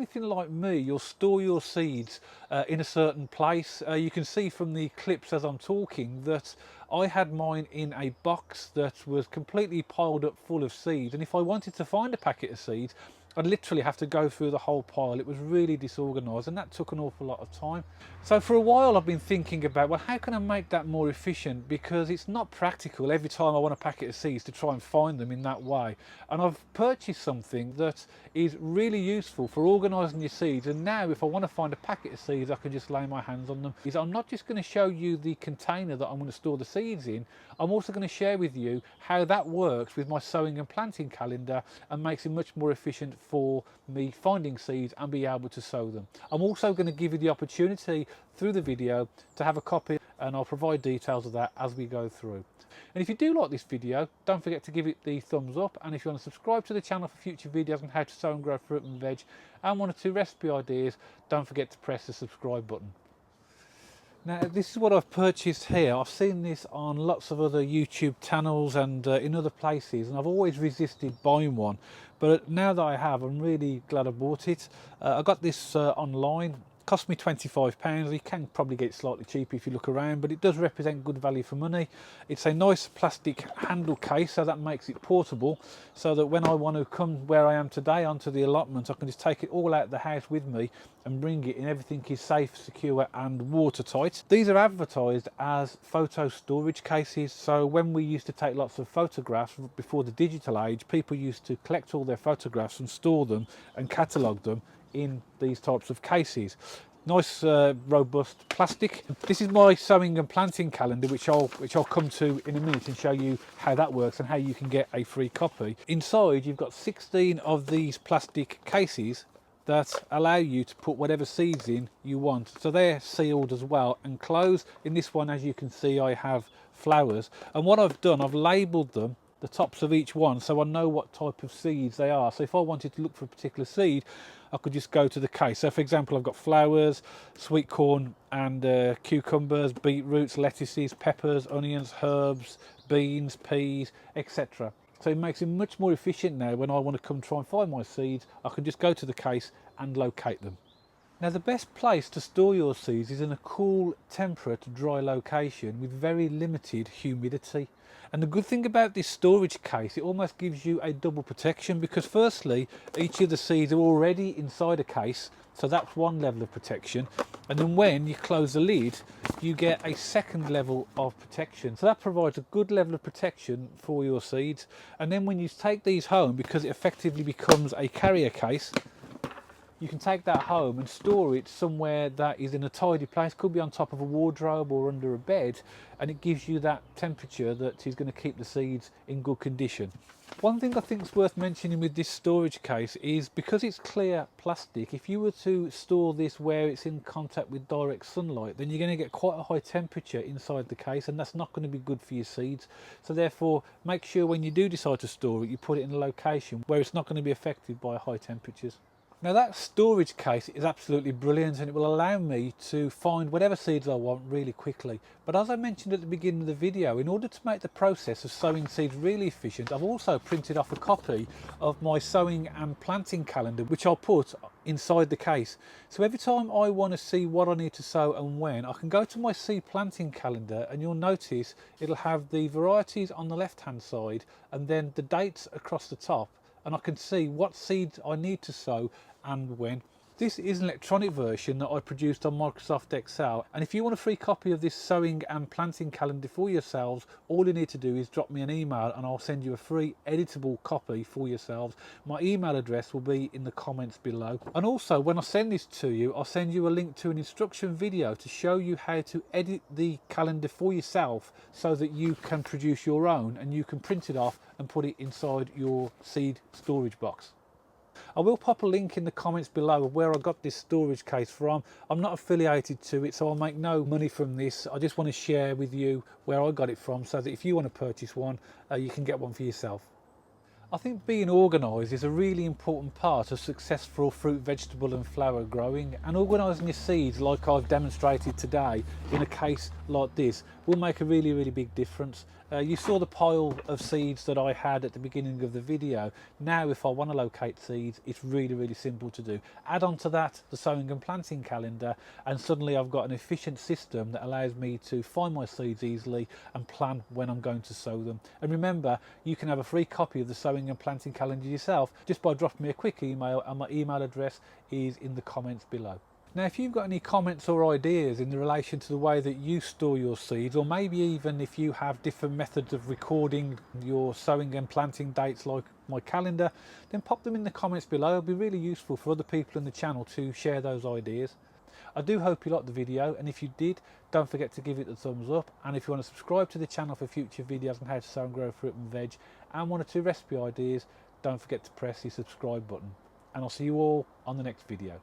anything like me, you'll store your seeds in a certain place. You can see from the clips as I'm talking that I had mine in a box that was completely piled up full of seeds, and if I wanted to find a packet of seeds, I'd literally have to go through the whole pile. It was really disorganised, and that took an awful lot of time. So for a while I've been thinking about, well, how can I make that more efficient? Because it's not practical every time I want a packet of seeds to try and find them in that way. And I've purchased something that is really useful for organising your seeds, and now if I want to find a packet of seeds, I can just lay my hands on them. I'm not just going to show you the container that I'm going to store the seeds in, I'm also going to share with you how that works with my sowing and planting calendar and makes it much more efficient for me finding seeds and be able to sow them. I'm also going to give you the opportunity through the video to have a copy, and I'll provide details of that as we go through. And if you do like this video, don't forget to give it the thumbs up, and if you want to subscribe to the channel for future videos on how to sow and grow fruit and veg and 1 or 2 recipe ideas, don't forget to press the subscribe button. Now, this is what I've purchased here. I've seen this on lots of other YouTube channels and in other places, and I've always resisted buying one, but now that I have, I'm really glad I bought it. I got this online. Cost me £25. You can probably get it slightly cheaper if you look around, but it does represent good value for money. It's a nice plastic handle case, so that makes it portable, so that when I want to come where I am today onto the allotment, I can just take it all out of the house with me and bring it, and everything is safe, secure and watertight. These are advertised as photo storage cases, so when we used to take lots of photographs before the digital age, people used to collect all their photographs and store them and catalogue them in these types of cases. Nice robust plastic. This is my sowing and planting calendar, which I'll come to in a minute and show you how that works and how you can get a free copy. Inside you've got 16 of these plastic cases that allow you to put whatever seeds in you want. So they're sealed as well and closed. In this one, as you can see, I have flowers, and what I've done, I've labelled them, the tops of each one, so I know what type of seeds they are. So if I wanted to look for a particular seed, I could just go to the case. So for example, I've got flowers, sweet corn and cucumbers, beetroots, lettuces, peppers, onions, herbs, beans, peas, etc. So it makes it much more efficient now. When I want to come try and find my seeds, I can just go to the case and locate them. Now, the best place to store your seeds is in a cool, temperate, dry location with very limited humidity. And the good thing about this storage case, it almost gives you a double protection, because firstly, each of the seeds are already inside a case, so that's one level of protection. And then when you close the lid, you get a second level of protection. So that provides a good level of protection for your seeds. And then when you take these home, because it effectively becomes a carrier case, you can take that home and store it somewhere that is in a tidy place. Could be on top of a wardrobe or under a bed, and it gives you that temperature that is going to keep the seeds in good condition. One thing I think is worth mentioning with this storage case is, because it's clear plastic, if you were to store this where it's in contact with direct sunlight, then you're going to get quite a high temperature inside the case, and that's not going to be good for your seeds. So therefore, make sure when you do decide to store it, you put it in a location where it's not going to be affected by high temperatures. Now, that storage case is absolutely brilliant, and it will allow me to find whatever seeds I want really quickly. But as I mentioned at the beginning of the video, in order to make the process of sowing seeds really efficient, I've also printed off a copy of my sowing and planting calendar, which I'll put inside the case. So every time I want to see what I need to sow and when, I can go to my seed planting calendar, and you'll notice it'll have the varieties on the left hand side and then the dates across the top, and I can see what seeds I need to sow and when. This is an electronic version that I produced on Microsoft Excel, and if you want a free copy of this sowing and planting calendar for yourselves, all you need to do is drop me an email and I'll send you a free editable copy for yourselves. My email address will be in the comments below, and also when I send this to you, I'll send you a link to an instruction video to show you how to edit the calendar for yourself so that you can produce your own and you can print it off and put it inside your seed storage box. I will pop a link in the comments below of where I got this storage case from. I'm not affiliated to it, so I'll make no money from this. I just want to share with you where I got it from, so that if you want to purchase one, you can get one for yourself. I think being organised is a really important part of successful fruit, vegetable and flower growing, and organising your seeds like I've demonstrated today in a case like this will make a really big difference. You saw the pile of seeds that I had at the beginning of the video. Now if I want to locate seeds, it's really simple to do. Add on to that the sowing and planting calendar, and suddenly I've got an efficient system that allows me to find my seeds easily and plan when I'm going to sow them. And remember, you can have a free copy of the sowing and planting calendar yourself just by dropping me a quick email, and my email address is in the comments below. Now if you've got any comments or ideas in relation to the way that you store your seeds, or maybe even if you have different methods of recording your sowing and planting dates like my calendar, then pop them in the comments below. It'll be really useful for other people in the channel to share those ideas. I do hope you liked the video, and if you did, don't forget to give it the thumbs up. And if you want to subscribe to the channel for future videos on how to sow and grow fruit and veg and 1 or 2 recipe ideas, don't forget to press the subscribe button. And I'll see you all on the next video.